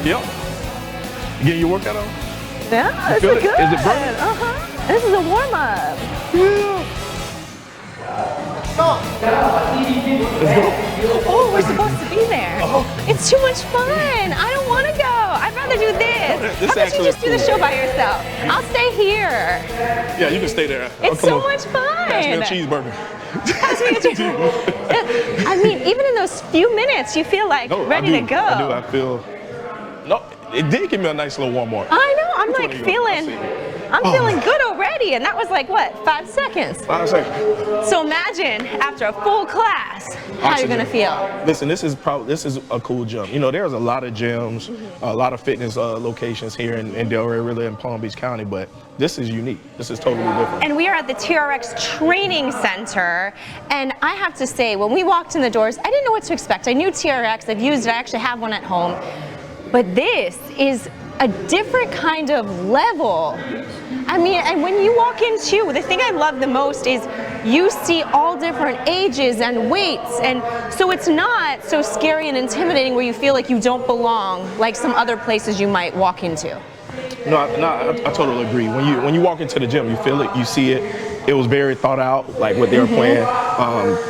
Yep. You getting your workout on? Yeah, this feel is it? good. Is it burning? This is a warm-up. Yeah. Let's go. Oh, we're supposed to be there. It's too much fun. I don't want to go. I'd rather do this. This How about you actually just do the is show cool. by yourself? I'll stay here. Yeah, you can stay there. It's so much fun. Pass me a cheeseburger. Pass me a cheeseburger. I mean, even in those few minutes, you feel like ready to go. I do. I feel. No, it did give me a nice little warm up. I know. I'm Which like one are you going? I'm feeling good already, and that was like what, 5 seconds. 5 seconds. So imagine after a full class, how you're gonna feel. Listen, this is a cool gym. You know, there's a lot of gyms, a lot of fitness locations here in Delray, really in Palm Beach County, but this is unique. This is totally different. And we are at the TRX Training Center, and I have to say, when we walked in the doors, I didn't know what to expect. I knew TRX, I've used it, I actually have one at home, but this is a different kind of level. I mean, and when you walk in too, the thing I love the most is you see all different ages and weights, and so it's not so scary and intimidating where you feel like you don't belong like some other places you might walk into. No, I totally agree. When you walk into the gym, you feel it, you see it. It was very thought out, like what they're playing.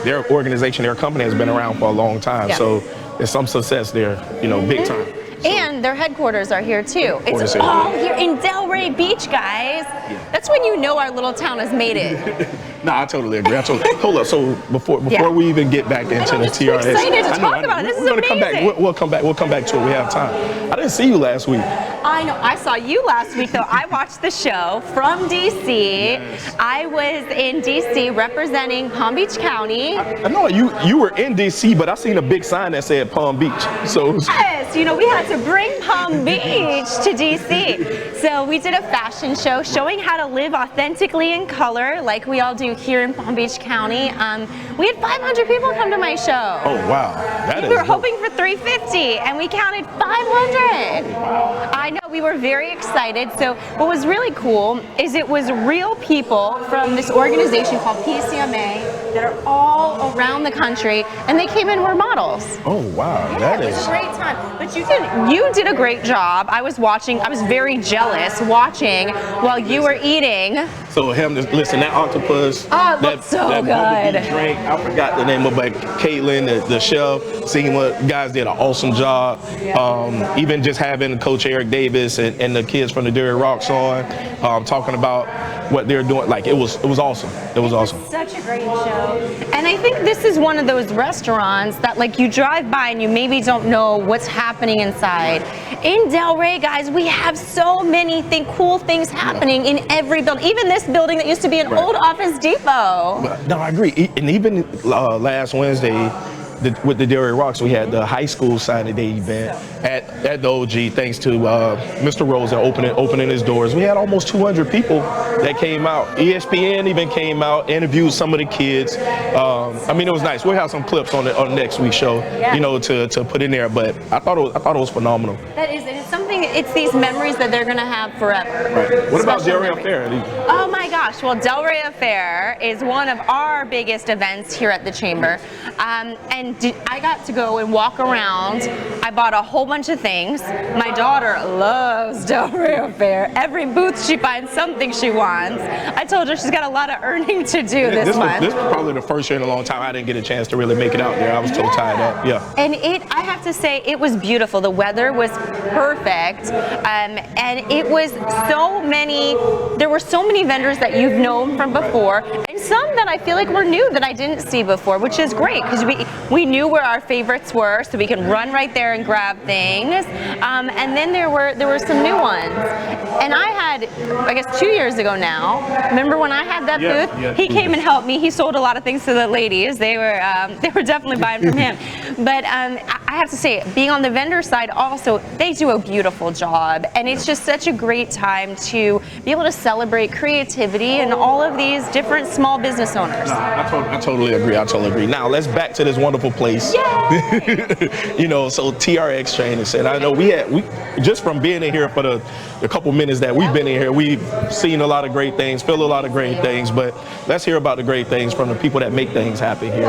Their organization, their company has been around for a long time, so there's some success there, you know, big time. And their headquarters are here too. It's all here in Delray Beach, guys. That's when you know our little town has made it. No, I totally agree. Hold up. So before we even get back into the TRX, I'm excited to talk about it. This is amazing. Come back. We'll come back. We'll come back to it. We have time. I didn't see you last week. I know. I saw you last week, though. I watched the show from DC. Yes. I was in DC representing Palm Beach County. I know you were in DC, but I seen a big sign that said Palm Beach. So yes, you know, we had to bring Palm Beach to DC. So we did a fashion show showing how to live authentically in color, like we all do here in Palm Beach County. We had 500 people come to my show. Oh wow, we were hoping for 350, and we counted 500. Wow. I know, we were very excited. So what was really cool is it was real people from this organization called PCMA that are all around the country, and they came in and were models. Oh wow, yeah, it was a great time. But you did a great job. I was watching. I was very jealous watching while you were eating. So listen, that octopus. Oh, it looked so good. Drink. I forgot the name of it. Caitlin, the chef. Seeing what guys did an awesome job. Yeah. Even just having Coach Eric Davis and the kids from the Delray Rocks on, talking about what they're doing. Like it was awesome. It was awesome. Such a great show. And I think this is one of those restaurants that like you drive by and you maybe don't know what's happening inside. In Delray, guys, we have so many cool things happening in every building. Even this building that used to be an old Office Depot. No, I agree. And even last Wednesday, with the Delray Rocks, we had the high school sign of day event at the OG, thanks to Mr. Rosa opening his doors. We had almost 200 people that came out. ESPN even came out, interviewed some of the kids. I mean, it was nice. We'll have some clips on next week's show, you know, to put in there. But I thought it was phenomenal. That is, and it's something. It's these memories that they're gonna have forever. Right. What about Delray Affair? Oh my gosh! Well, Delray Affair is one of our biggest events here at the Chamber, and I got to go and walk around. I bought a whole bunch of things. My daughter loves Delray Affair. Every booth she finds something she wants. I told her she's got a lot of earning to do this month. This was probably the first year in a long time I didn't get a chance to really make it out there. I was so tied up. Yeah. And I have to say, it was beautiful. The weather was perfect, and it was there were so many vendors that you've known from before, and some that I feel like were new that I didn't see before, which is great because we knew where our favorites were, so we can run right there and grab things. And then there were some new ones. And I had, I guess 2 years ago now, remember when I had that booth? Yeah, he came and helped me. He sold a lot of things to the ladies. They were definitely buying from him. But I have to say, being on the vendor side also, they do a beautiful job. And it's just such a great time to be able to celebrate creativity and all of these different small business owners. I totally agree. Now let's back to this wonderful beautiful place. You know, so TRX Training Center. I know we just from being in here for the couple minutes that we've been in here, we've seen a lot of great things, feel a lot of great things, but let's hear about the great things from the people that make things happen here.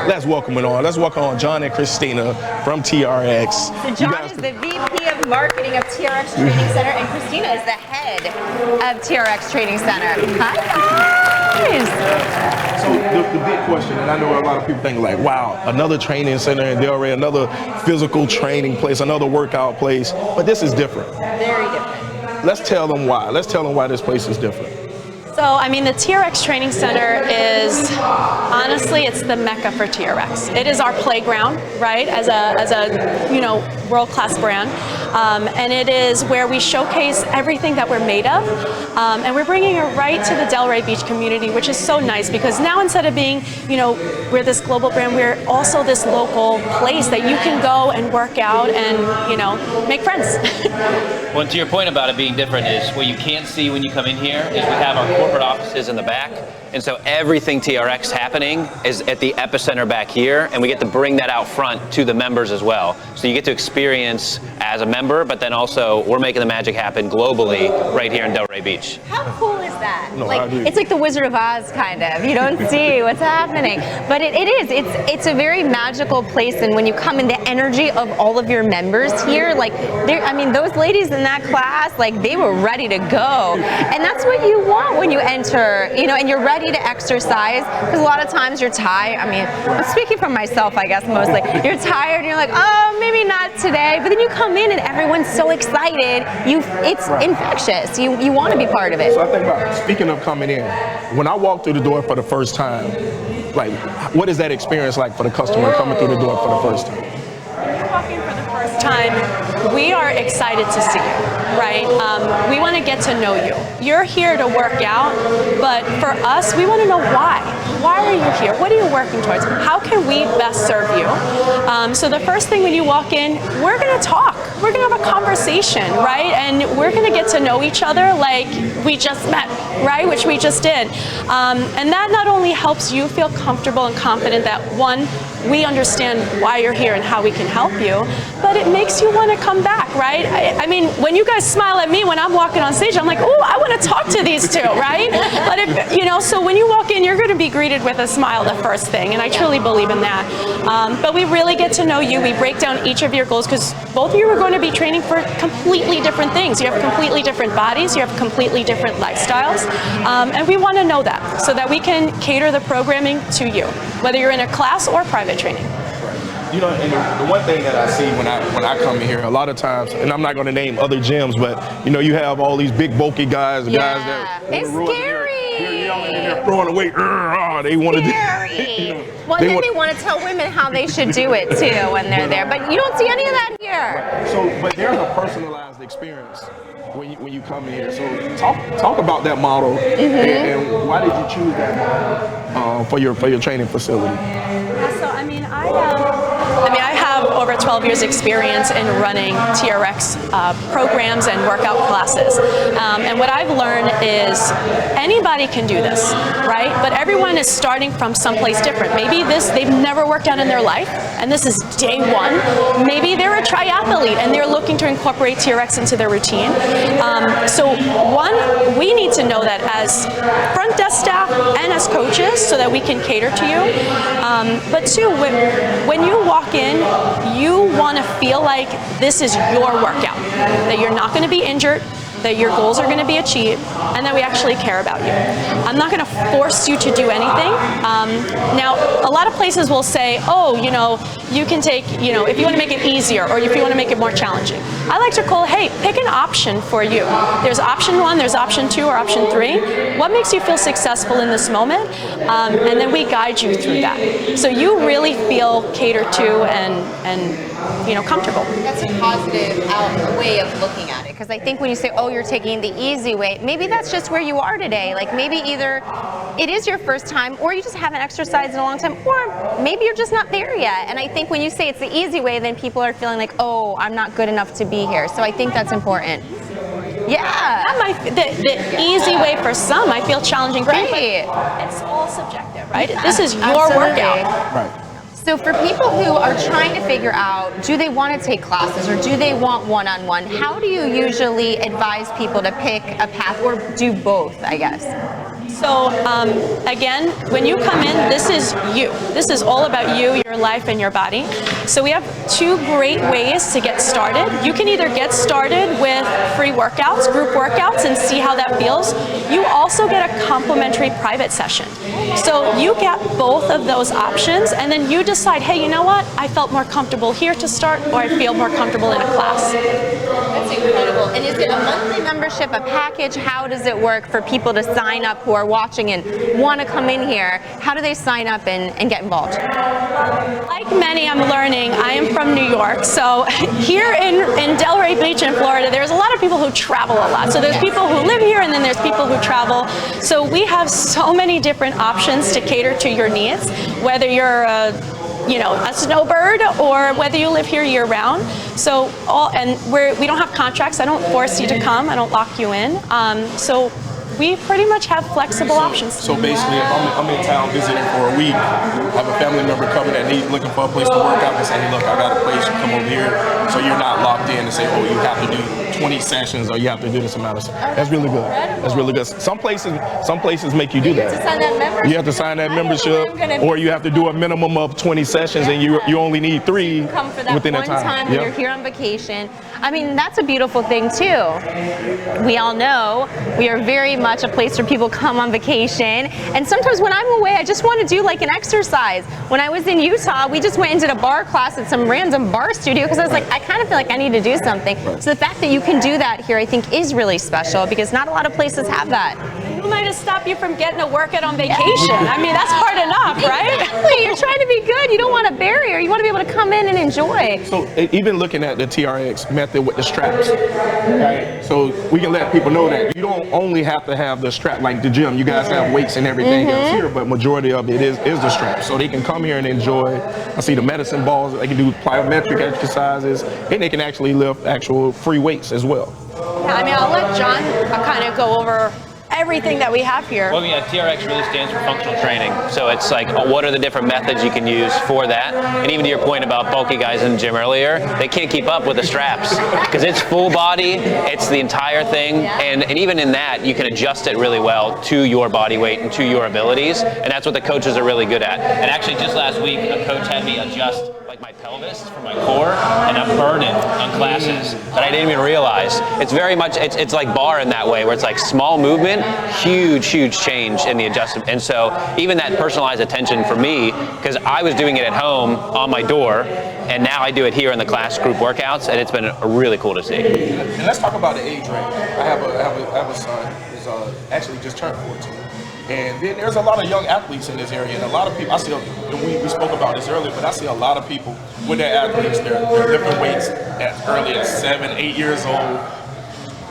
Let's welcome it on. Let's welcome on John and Christina from TRX. So John is the VP of Marketing of TRX Training Center, and Christina is the head of TRX Training Center. Hi, guys! So the big question, and I know a lot of people think like, wow, another training center in Delray, another physical training place, another workout place, but this is different. Very different. Let's tell them why. Let's tell them why this place is different. So, I mean, the TRX Training Center is, honestly, it's the mecca for TRX. It is our playground, right, as a you know, world-class brand. And it is where we showcase everything that we're made of. And we're bringing it right to the Delray Beach community, which is so nice because now instead of being, you know, we're this global brand, we're also this local place that you can go and work out and, you know, make friends. Well, to your point about it being different is what you can't see when you come in here is we have our corporate offices in the back. And so everything TRX happening is at the epicenter back here, and we get to bring that out front to the members as well. So you get to experience as a member, but then also we're making the magic happen globally right here in Delray Beach. How cool is that? No, like, it's like the Wizard of Oz, kind of. You don't see what's happening. But it is. It's a very magical place, and when you come in, the energy of all of your members here, like, I mean, those ladies in that class, like, they were ready to go. And that's what you want when you enter, you know, and you're ready to exercise, because a lot of times you're tired. I mean, I'm speaking for myself, I guess, mostly. You're tired, and you're like, oh, maybe not today. But then you come in, and everyone's so excited. It's infectious. You want to be part of it. So I think about, speaking of coming in, when I walk through the door for the first time, like, what is that experience like for the customer coming through the door for the first time? When you walk in for the first time, we are excited to see you, right? We want to get to know you. You're here to work out, but for us, we want to know why. Why are you here? What are you working towards? How can we best serve you? So the first thing when you walk in, we're going to talk. We're going to have a conversation, right? And we're going to get to know each other like we just met, right? Which we just did. And that not only helps you feel comfortable and confident that, one, we understand why you're here and how we can help you, but it makes you want to come back, right? I mean, when you guys smile at me when I'm walking on stage, I'm like, oh, I want to talk to these two, right? But if, you know, so when you walk in, you're going to be greeted with a smile the first thing, and I truly believe in that. But we really get to know you. We break down each of your goals because both of you are going to be training for completely different things. You have completely different bodies, you have completely different lifestyles, and we want to know that so that we can cater the programming to you, whether you're in a class or private training. You know, and the one thing that I see when I come in here, a lot of times, and I'm not going to name other gyms, but you know, you have all these big bulky guys, guys that it's scary. They're yelling and they're throwing away. They want to do. You know, well, then they want to tell women how they should do it too when they're there, but you don't see any of that here. So, but there's a personalized experience when you come in here. So talk about that model and why did you choose that model for your training facility? So I mean, I have over 12 years experience in running TRX programs and workout classes. And what I've learned is anybody can do this, right? But everyone is starting from someplace different. Maybe they've never worked out in their life, and this is day one. Maybe they're a triathlete and they're looking to incorporate TRX into their routine. So one, we need to know that as front desk staff and as coaches so that we can cater to you. But two, when you walk in, you want to feel like this is your workout, that you're not going to be injured, that your goals are going to be achieved, and that we actually care about you. I'm not going to force you to do anything. Now, a lot of places will say, oh, you know, you can take, you know, if you want to make it easier or if you want to make it more challenging. I like to call, hey, pick an option for you. There's option 1, there's option 2, or option 3. What makes you feel successful in this moment? And then we guide you through that. So you really feel catered to and you know, comfortable. That's a positive way of looking at it, because I think when you say, oh, you're taking the easy way, maybe that's just where you are today. Like maybe either it is your first time or you just haven't exercised in a long time, or maybe you're just not there yet. And I think when you say it's the easy way, then people are feeling like, oh, I'm not good enough to be here. So I think that's important. Yeah. The easy way for some, I feel challenging. Right. It's all subjective, right? This is your workout. Right. So for people who are trying to figure out, do they want to take classes or do they want one-on-one, how do you usually advise people to pick a path or do both, I guess? So again, when you come in, this is you. This is all about you, your life, and your body. So we have two great ways to get started. You can either get started with free workouts, group workouts, and see how that feels. You also get a complimentary private session. So you get both of those options, and then you decide, hey, you know what? I felt more comfortable here to start, or I feel more comfortable in a class. That's incredible. And is it a monthly membership, a package? How does it work for people to sign up who are watching and want to come in here? How do they sign up and get involved? Like many, I'm learning. I am from New York, so here in Delray Beach in Florida, there's a lot of people who travel a lot. So there's people who live here, and then there's people who travel. So we have so many different options to cater to your needs, whether you're a snowbird or whether you live here year round. So we don't have contracts. I don't force you to come. I don't lock you in. So we pretty much have flexible options. So basically, if I'm in town visiting for a week, I have a family member coming that needs looking for a place to work out and say, hey, look, I got a place, you come over here. So you're not locked in and say, oh, you have to do 20 sessions or you have to do this amount of stuff. That's really good. That's really good. Some places make you do that. You have to sign that membership, or you have to do a minimum of 20 sessions, and you only need 3 come for that within one that time. time when you're here on vacation. I mean, that's a beautiful thing too. We all know we are very much a place where people come on vacation, and sometimes when I'm away, I just want to do like an exercise. When I was in Utah, we just went and did a bar class at some random bar studio because I was like, I kind of feel like I need to do something. So the fact that you can do that here, I think, is really special because not a lot of places have that. Who might have stopped you from getting a workout on vacation? I mean, that's hard enough, right? Exactly. You're trying to be good. You don't want a barrier. You want to be able to come in and enjoy. So even looking at the TRX method with the straps, right? So we can let people know that you don't only have to have the strap like the gym. You guys have weights and everything else here, but majority of it is the strap. So they can come here and enjoy. I see the medicine balls. They can do plyometric exercises, and they can actually lift actual free weights as well. Yeah, I mean, I'll let John kind of go over everything that we have here. Well, yeah, TRX really stands for functional training. So it's like, what are the different methods you can use for that? And even to your point about bulky guys in the gym earlier, they can't keep up with the straps because it's full body, it's the entire thing. And even in that, you can adjust it really well to your body weight and to your abilities. And that's what the coaches are really good at. And actually, just last week, a coach had me adjust like my pelvis for my core, and I'm burning on classes that I didn't even realize. It's very much, it's like bar in that way, where it's like small movement, huge change in the adjustment. And so even that personalized attention for me, because I was doing it at home on my door, and now I do it here in the class group workouts, and it's been really cool to see. And let's talk about the age range. I have a son who's actually just turned 14. And then there's a lot of young athletes in this area, and a lot of people, I see, we spoke about this earlier, but I see a lot of people with their athletes, they're lifting weights as early as 7, 8 years old.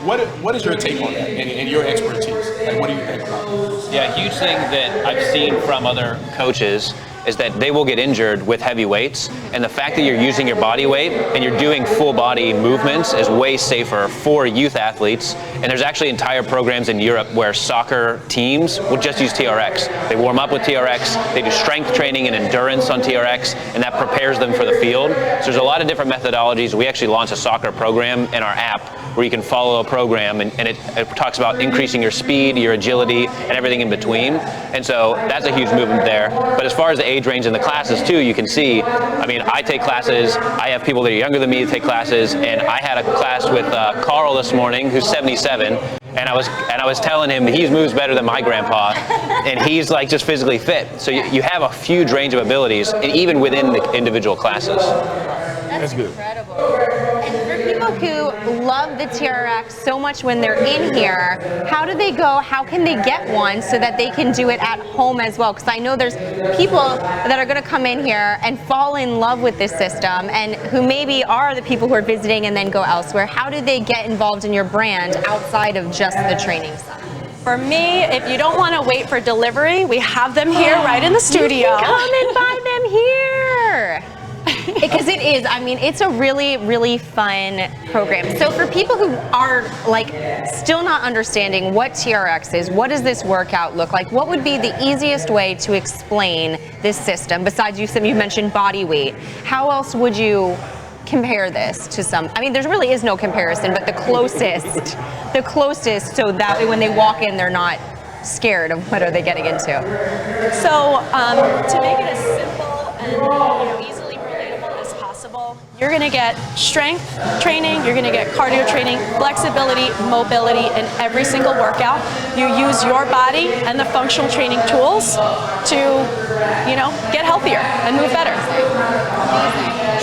What is your take on that and your expertise? Like, what do you think about it? Yeah, a huge thing that I've seen from other coaches is that they will get injured with heavy weights, and the fact that you're using your body weight and you're doing full body movements is way safer for youth athletes. And there's actually entire programs in Europe where soccer teams will just use TRX. They warm up with TRX, they do strength training and endurance on TRX, and that prepares them for the field. So there's a lot of different methodologies. We actually launched a soccer program in our app where you can follow a program, and it talks about increasing your speed, your agility, and everything in between. And so that's a huge movement there. But as far as the age range in the classes too, you can see, I mean, I take classes, I have people that are younger than me take classes, and I had a class with Carl this morning, who's 77, and I was telling him he moves better than my grandpa, and he's like just physically fit. So you have a huge range of abilities, and even within the individual classes. That's good. Incredible. And for people who love the TRX so much when they're in here, how do they go? How can they get one so that they can do it at home as well? Because I know there's people that are going to come in here and fall in love with this system, and who maybe are the people who are visiting and then go elsewhere. How do they get involved in your brand outside of just the training side? For me, if you don't want to wait for delivery, we have them here right in the studio. You can come and buy them here. Because it is, I mean, it's a really, really fun program. So for people who are like still not understanding what TRX is, what does this workout look like? What would be the easiest way to explain this system? Besides you mentioned body weight, how else would you compare this to some? I mean, there really is no comparison, but the closest, so that way when they walk in, they're not scared of what are they getting into. So to make it as simple and easily relatable as possible, you're going to get strength training, you're going to get cardio training, flexibility, mobility in every single workout. You use your body and the functional training tools to, get healthier and move better.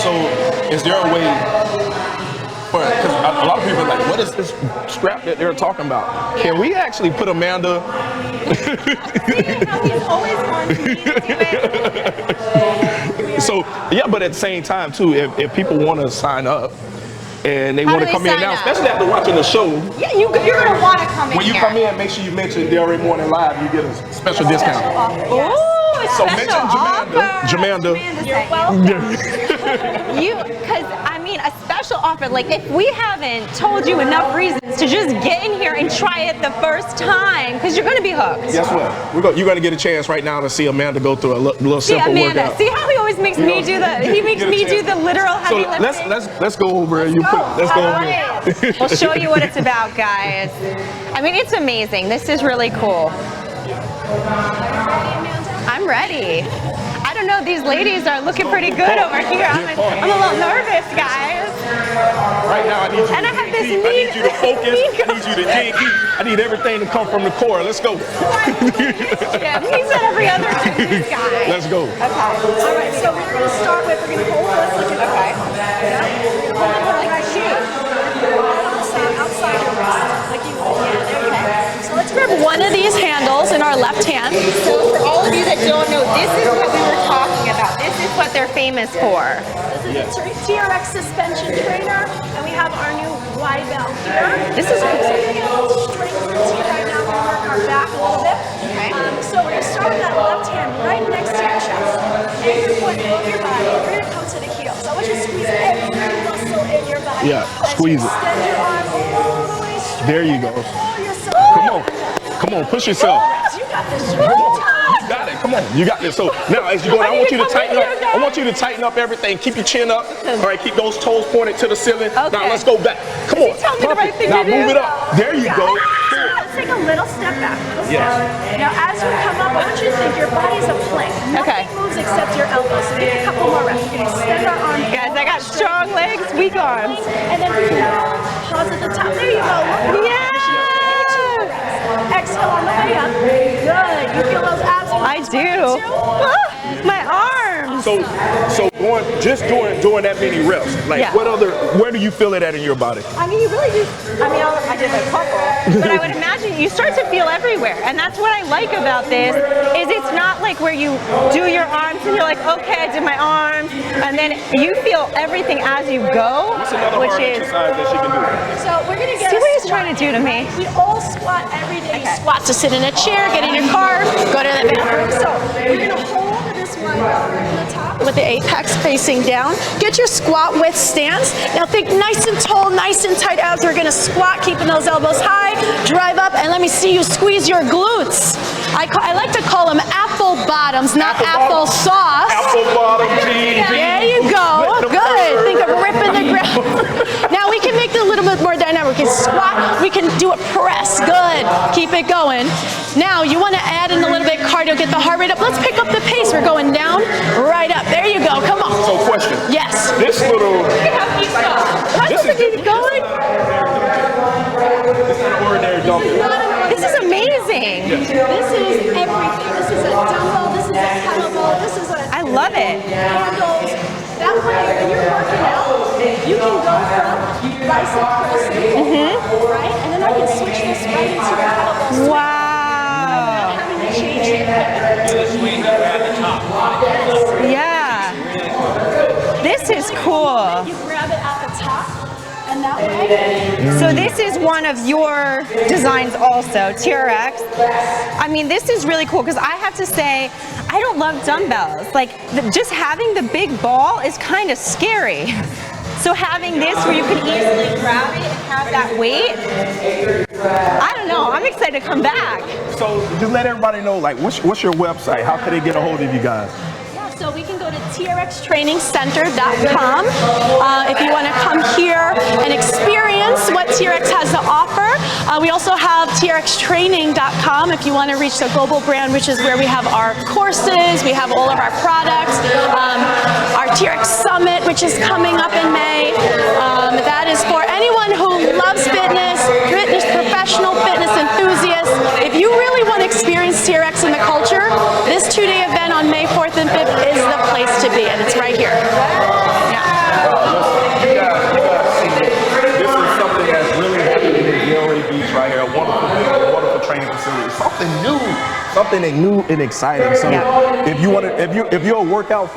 So, is there a way? Because a lot of people are like, what is this strap that they're talking about? Can we actually put Amanda? He's always wants me to do it. So, yeah, but at the same time, too, if people want to sign up and they want to come in now, especially after watching the show. Yeah, you're going to want to come in. When you come in, make sure you mention Delray Morning Live, you get a special discount. So mention Jamanda. You're welcome. Because I mean, a special offer. Like if we haven't told you enough reasons to just get in here and try it the first time, because you're going to be hooked. Guess what? You're going to get a chance right now to see Amanda go through a little simple workout. See how he always makes me do the? He makes me do the literal heavy lifting. Let's go over. Let's go over. We'll show you what it's about, guys. I mean, it's amazing. This is really cool. I'm ready. I don't know, these ladies are looking pretty good over here. I'm a little nervous, guys. Right now, I need you. And I have this I need you to focus. I need you to dig. I need everything to come from the core. Let's go. Yeah, he said every other guy. Let's go. Okay. All right, so we're going to start with, we're going to hold this like Okay. hold it like a shoe. Outside your wrist. Like you okay. So let's grab one of these handles in our left hand. So for all of you that don't know, this is what we were talking about. This is what they're famous for. This is a TRX suspension trainer, and we have our new Y belt here. This is cool. So we're going to strengthen this here right now. We're going to work our back a little bit. Okay. So we're going to start with that left hand right next to your chest. And your foot over your body. We're going to come to the heels. So I want you to squeeze every muscle in your body. Yeah, squeeze it. Extend your arm all the way straight. There you go. Come on, push yourself. You got this. You got it. Come on, you got this. So now, as you go, I want you to tighten up. I want you to tighten up everything. Keep your chin up. All right, keep those toes pointed to the ceiling. Now let's go back. Come on. Tell me the right thing now to do. move it up. There you go. Let's take a little step back. Yes. Now, as you come up, I want you to think your body's a plank. Okay. Nothing moves except your elbows. So take a couple more reps. We're going to extend our arms. Guys, I got strong legs, weak arms. And then pause at the top. There you go. Yeah! Exhale on the way up. Good. You feel those abs? I do. My arms. So doing that many reps. Like where do you feel it at in your body? I mean, you really do. I mean, I did a couple, but I would imagine you start to feel everywhere, and that's what I like about this. Is it's not like where you do your arms and you're like, okay, I did my arms, and then you feel everything as you go, What's another hard exercise that she can do? So we're going to get See what he's trying to do to me. We all squat every day. Squat to sit in a chair, get in your car, go to the bathroom. So we're going to hold this one in the top with the apex facing down. Get your squat width stance. Now think nice and tall, nice and tight abs. We're going to squat, keeping those elbows high, drive up, and let me see you squeeze your glutes. I like to call them apple bottoms, not apple sauce. Apple bottom jeans. There you go. Good. Think of ripping the ground. Now we can make it a little bit more dynamic. We can squat. We can do a press. Good. Keep it going. Now you want to add in a little bit cardio. Get the heart rate up. Let's pick up the pace. We're going down, right up. There you go. Come on. So question. Yes. This little. This is going. This is an ordinary dumbbell. This is amazing. This is everything. This is a dumbbell. This is a kettlebell. This is a. I love it. Handles. That way, when you're working out, you can go from bicep pressing, right? And then I can switch this right into your kettlebell swing. Wow. Having to change it. Swing at the top. Yeah. This is cool. You grab it at the top, and that dumbbell. So this is one of your designs also, TRX. I mean, this is really cool because I have to say, I don't love dumbbells. Like, just having the big ball is kind of scary. So having this where you can easily grab it and have that weight, I don't know, I'm excited to come back. So just let everybody know, like, what's your website? How can they get a hold of you guys? So we can go to trxtrainingcenter.com if you want to come here and experience what TRX has to offer. We also have trxtraining.com if you want to reach the global brand, which is where we have our courses, we have all of our products, our TRX Summit, which is coming up in May. That is for anyone who loves fitness, professional fitness enthusiasts. If you really want to experience TRX in the culture, this 2-day event on May 4th and 5th is the place to be, and it's right here. Yeah. You guys see this is something that's really happening in Delray Beach right here. A wonderful training facility. Something new and exciting. So if you're a workout